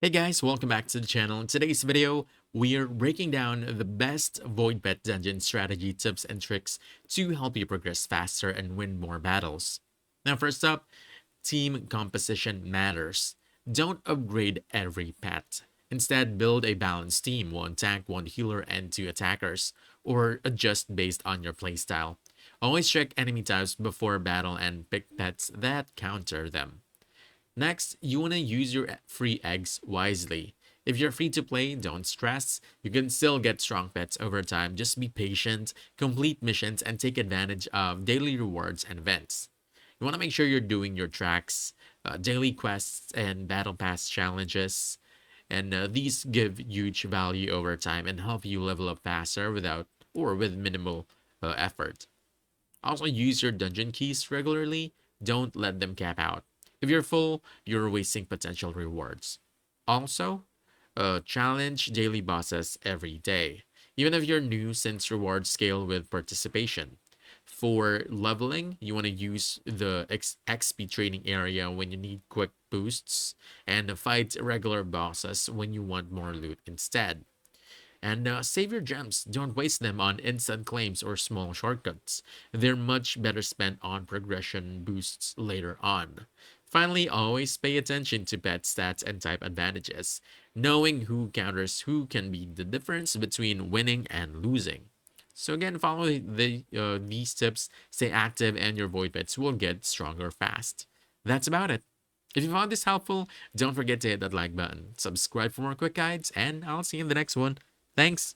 Hey guys, welcome back to the channel. In today's video, we are breaking down the best Voidpet Dungeon strategy tips and tricks to help you progress faster and win more battles. Now, first up, team composition matters. Don't upgrade every pet. Instead, build a balanced team, one tank, one healer, and two attackers, or adjust based on your playstyle. Always check enemy types before battle and pick pets that counter them. Next, you want to use your free eggs wisely. If you're free to play, don't stress. You can still get strong pets over time. Just be patient, complete missions, and take advantage of daily rewards and events. You want to make sure you're doing your tracks, daily quests, and battle pass challenges. And these give huge value over time and help you level up faster without or with minimal effort. Also, use your dungeon keys regularly. Don't let them cap out. If you're full, you're wasting potential rewards. Also, challenge daily bosses every day, even if you're new, since rewards scale with participation. For leveling, you want to use the XP training area when you need quick boosts, and fight regular bosses when you want more loot instead. And save your gems. Don't waste them on instant claims or small shortcuts. They're much better spent on progression boosts later on. Finally, always pay attention to pet stats and type advantages. Knowing who counters who can be the difference between winning and losing. So again, follow these tips, stay active, and your void pets will get stronger fast. That's about it. If you found this helpful, don't forget to hit that like button, subscribe for more quick guides, and I'll see you in the next one. Thanks.